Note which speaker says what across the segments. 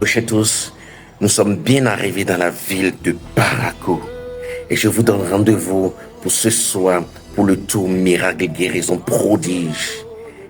Speaker 1: Bonjour à tous, nous sommes bien arrivés dans la ville de Parakou et je vous donne rendez-vous pour ce soir pour le tour miracle guérison prodige.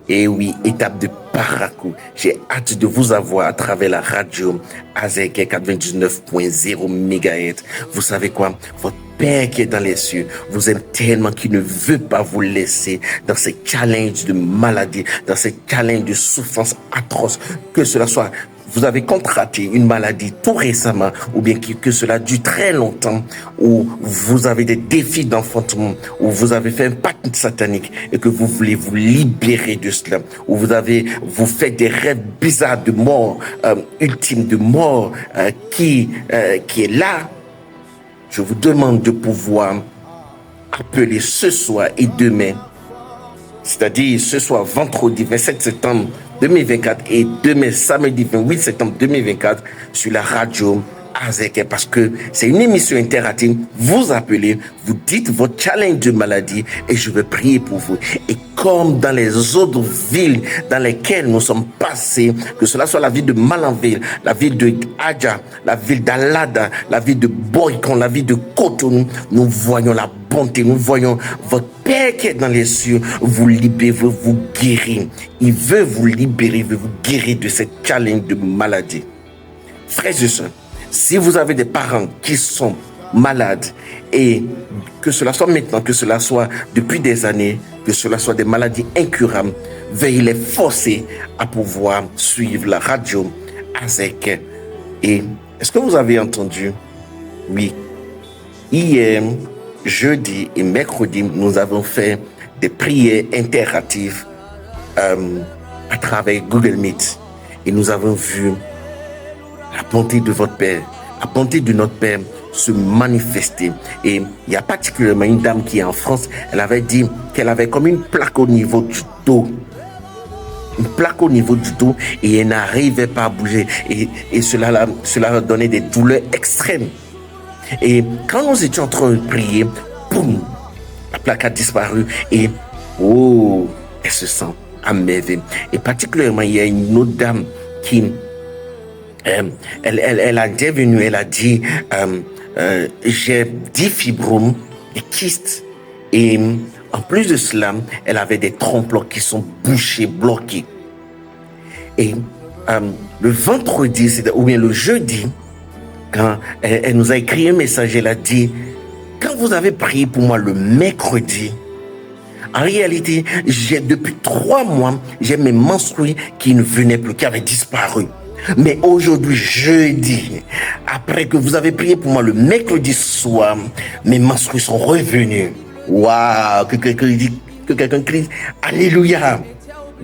Speaker 1: Et oui, étape de Parakou, j'ai hâte de vous avoir à travers la radio Azek 99.0 MHz. Vous savez quoi? Votre Père qui est dans les cieux vous aime tellement qu'il ne veut pas vous laisser dans ces challenges de maladie, dans ces challenges de souffrance atroce, que cela soit vous avez contracté une maladie tout récemment ou bien que cela dure très longtemps, ou vous avez des défis d'enfantement, ou vous avez fait un pacte satanique et que vous voulez vous libérer de cela, ou vous faites des rêves bizarres de mort ultime, de mort qui est là. Je vous demande de pouvoir appeler ce soir et demain, c'est-à-dire ce soir vendredi 27 septembre 2024 et demain samedi 28 septembre 2024 sur la radio Azek, parce que c'est une émission interactive. Vous appelez, vous dites votre challenge de maladie et je vais prier pour vous. Et comme dans les autres villes dans lesquelles nous sommes passés, que cela soit la ville de Malanville, la ville de Adja, la ville d'Alada, la ville de Boycon, la ville de Cotonou, nous voyons la bonté, nous voyons votre Père qui est dans les cieux vous libérer, vous guérir. Il veut vous libérer, il veut vous guérir de cette challenge de maladie. Frères et sœurs, si vous avez des parents qui sont malades, et que cela soit maintenant, que cela soit depuis des années, que cela soit des maladies incurables, veuillez les forcer à pouvoir suivre la radio Azek. Et est-ce que vous avez entendu? Oui. Hier, jeudi et mercredi, nous avons fait des prières interactives à travers Google Meet. Et nous avons vu la bonté de votre Père, la bonté de notre Père se manifester. Et il y a particulièrement une dame qui est en France, elle avait dit qu'elle avait comme une plaque au niveau du dos. Une plaque au niveau du dos et elle n'arrivait pas à bouger. Et cela donnait des douleurs extrêmes. Et quand nous étions en train de prier, boum, la plaque a disparu et oh, elle se sent à merveille. Et particulièrement, il y a une autre dame qui elle a intervenu, elle a dit j'ai 10 fibromes, des kystes, et en plus de cela, elle avait des trompe-l'œil qui sont bouchés, bloqués. Et le vendredi, ou bien le jeudi, quand elle nous a écrit un message, elle a dit, quand vous avez prié pour moi le mercredi, en réalité, depuis 3 mois, j'ai mes menstrues qui ne venaient plus, qui avaient disparu. Mais aujourd'hui, jeudi, après que vous avez prié pour moi le mercredi soir, mes menstrues sont revenues. Waouh! Que quelqu'un crie Alléluia!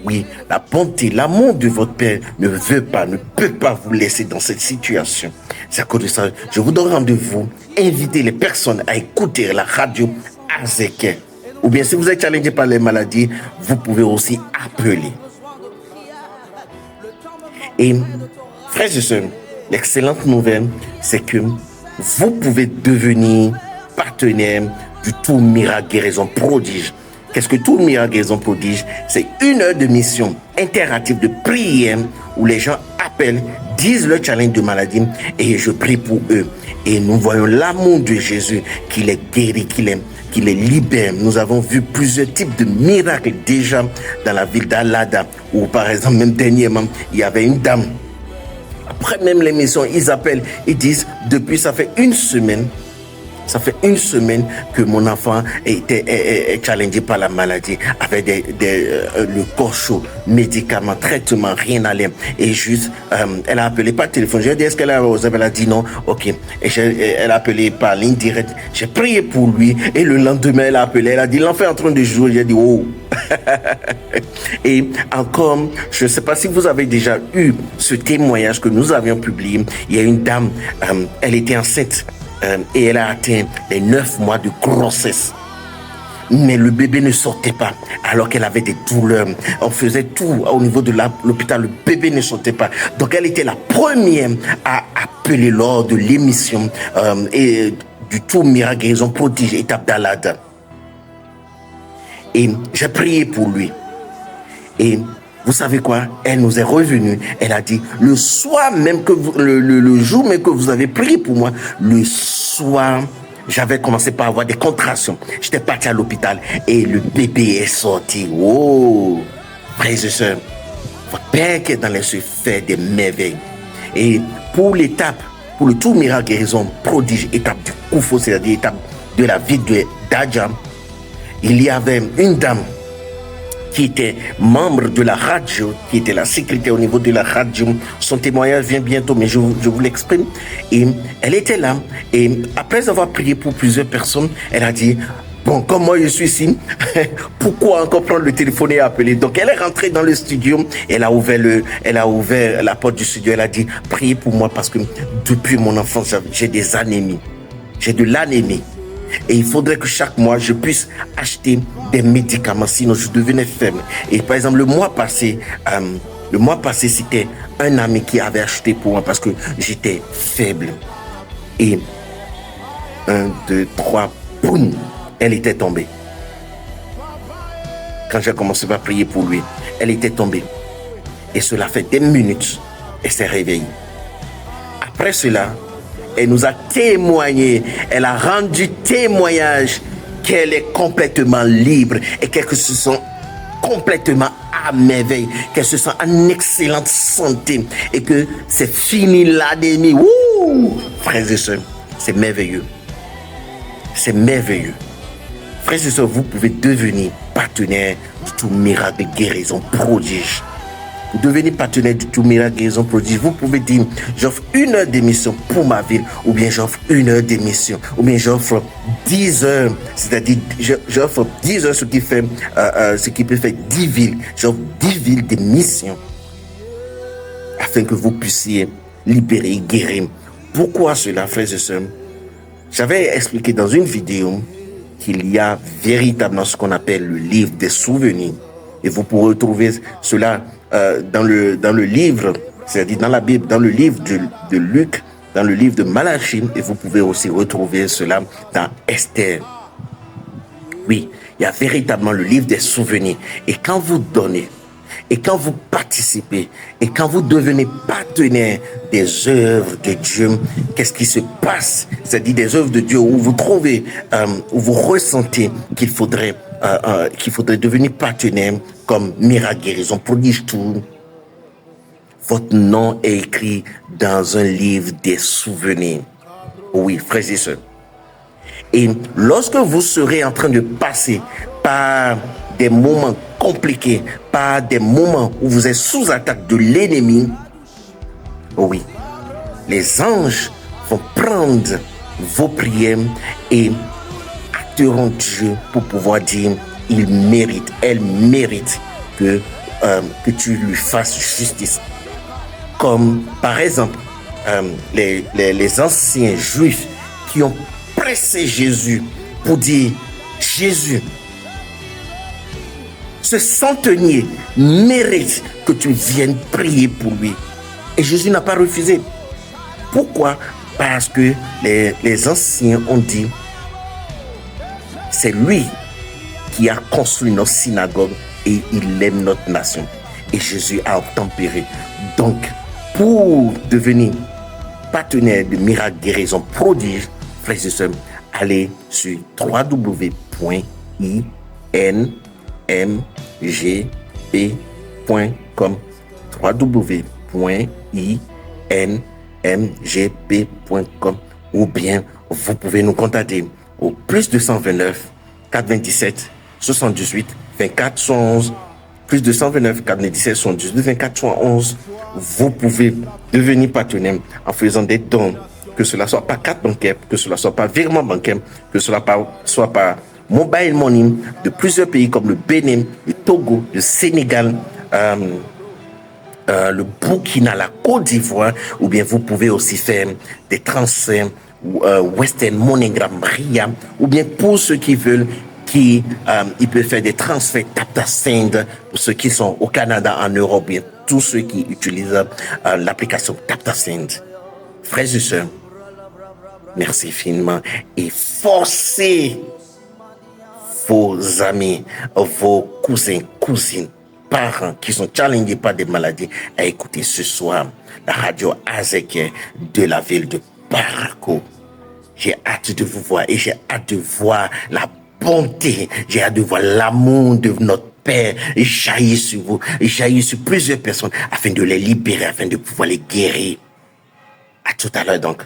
Speaker 1: Oui, la bonté, l'amour de votre Père ne peut pas vous laisser dans cette situation. C'est à cause de ça, je vous donne rendez-vous. Invitez les personnes à écouter la radio Azek. Ou bien si vous êtes challengé par les maladies, vous pouvez aussi appeler. Et frères et sœurs, l'excellente nouvelle, c'est que vous pouvez devenir partenaire du Tour Miracle Guérison Prodige. Qu'est-ce que Tour Miracle Guérison Prodige? C'est 1 heure de mission interactive de prière où les gens appellent, disent leur challenge de maladie et je prie pour eux. Et nous voyons l'amour de Jésus qui les guérit, qui les libère. Nous avons vu plusieurs types de miracles déjà dans la ville d'Alada, où par exemple, même dernièrement, il y avait une dame. Après même l'émission, ils appellent, ils disent, depuis ça fait une semaine que mon enfant est challengé par la maladie, avec le corps chaud, médicaments, traitements, rien n'allait. Et juste, elle a appelé par téléphone. J'ai dit, est-ce qu'elle a osé? Elle a dit non. Ok. Et elle a appelé par ligne directe. J'ai prié pour lui. Et le lendemain, elle a appelé. Elle a dit, l'enfant est en train de jouer. J'ai dit, oh. Et encore, je ne sais pas si vous avez déjà eu ce témoignage que nous avions publié. Il y a une dame, elle était enceinte. Et elle a atteint les 9 mois de grossesse. Mais le bébé ne sortait pas, alors qu'elle avait des douleurs. On faisait tout au niveau de l'hôpital, le bébé ne sortait pas. Donc elle était la première à appeler lors de l'émission et du Tour Miracle Guérison Prodige, étape d'Alada. Et j'ai prié pour lui. Et Vous savez quoi? Elle nous est revenue. Elle a dit, le soir même que le jour même que vous avez prié pour moi, le soir, j'avais commencé par avoir des contractions. J'étais parti à l'hôpital et le bébé est sorti. Oh, frères et sœurs, votre Père qui est dans les cieux fait des merveilles. Et pour l'étape, pour le tout miracle guérison prodige, étape du Koufo, c'est-à-dire étape de la vie d'Adja, il y avait une dame qui était membre de la radio, qui était la sécurité au niveau de la radio. Son témoignage vient bientôt, mais je vous l'exprime. Et elle était là. Et après avoir prié pour plusieurs personnes, elle a dit, bon, comme moi je suis ici, pourquoi encore prendre le téléphone et appeler? Donc elle est rentrée dans le studio, elle a ouvert la porte du studio, elle a dit, priez pour moi parce que depuis mon enfance, j'ai des anémies. J'ai de l'anémie. Et il faudrait que chaque mois, je puisse acheter des médicaments, sinon je devenais faible. Et par exemple, le mois passé, c'était un ami qui avait acheté pour moi parce que j'étais faible. Et 1, 2, 3, boum, elle était tombée. Quand j'ai commencé à prier pour lui, elle était tombée. Et cela fait des minutes, elle s'est réveillée. Après cela, elle nous a témoigné, elle a rendu témoignage qu'elle est complètement libre et qu'elle se sent complètement à merveille, qu'elle se sent en excellente santé et que c'est fini l'anémie. Ouh, frères et sœurs, c'est merveilleux. C'est merveilleux. Frères et sœurs, vous pouvez devenir partenaire du tout miracle de guérison prodige. Vous devenez partenaire du tout miracle guérison prodige. Vous pouvez dire, j'offre 1 heure d'émission pour ma ville, ou bien j'offre 1 heure d'émission, ou bien j'offre 10 heures, c'est-à-dire j'offre 10 heures, ce qui peut faire 10 villes. J'offre 10 villes d'émission, afin que vous puissiez libérer, guérir. Pourquoi cela, frères et sœurs? J'avais expliqué dans une vidéo qu'il y a véritablement ce qu'on appelle le livre des souvenirs. Et vous pourrez retrouver cela dans le livre, c'est-à-dire dans la Bible, dans le livre de Luc, dans le livre de Malachie, et vous pouvez aussi retrouver cela dans Esther. Oui, il y a véritablement le livre des souvenirs. Et quand vous donnez, et quand vous participez, et quand vous devenez partenaire des œuvres de Dieu, qu'est-ce qui se passe? C'est-à-dire des œuvres de Dieu où vous trouvez, où vous ressentez qu'il faudrait devenir partenaire comme miracle guérison prodige tout. Votre nom est écrit dans un livre des souvenirs. Oui, frères et sœurs. Et lorsque vous serez en train de passer par des moments compliqués, par des moments où vous êtes sous attaque de l'ennemi, oui, les anges vont prendre vos prières et acteront Dieu pour pouvoir dire, il mérite, elle mérite que tu lui fasses justice. Comme par exemple les anciens juifs qui ont pressé Jésus pour dire, Jésus, ce centenier mérite que tu viennes prier pour lui. Et Jésus n'a pas refusé. Pourquoi? Parce que les anciens ont dit, c'est lui qui a construit nos synagogues et il aime notre nation. Et Jésus a obtempéré. Donc, pour devenir partenaire de miracle guérison prodige, frères et sœurs, allez sur www.inmgp.com www.inmgp.com ou bien vous pouvez nous contacter au plus 229 427 78 24 111 plus 229 427 78 24 111. Vous pouvez devenir partenaire en faisant des dons, que cela soit par carte bancaire, que cela soit par virement bancaire, que cela soit par mobile money de plusieurs pays comme le Bénin, le Togo, le Sénégal, le Burkina, la Côte d'Ivoire, ou bien vous pouvez aussi faire des transferts Western MoneyGram, RIA, ou bien pour ceux qui veulent, ils peuvent faire des transferts TapTapSend pour ceux qui sont au Canada, en Europe, bien tous ceux qui utilisent l'application TapTapSend. Frères et sœurs, merci infiniment et forcez vos amis, vos cousins, cousines, parents qui sont challengés par des maladies à écouter ce soir la radio Azek de la ville de Paraco. J'ai hâte de vous voir et j'ai hâte de voir la bonté, j'ai hâte de voir l'amour de notre Père jaillir sur vous, jaillir sur plusieurs personnes afin de les libérer, afin de pouvoir les guérir. À tout à l'heure donc.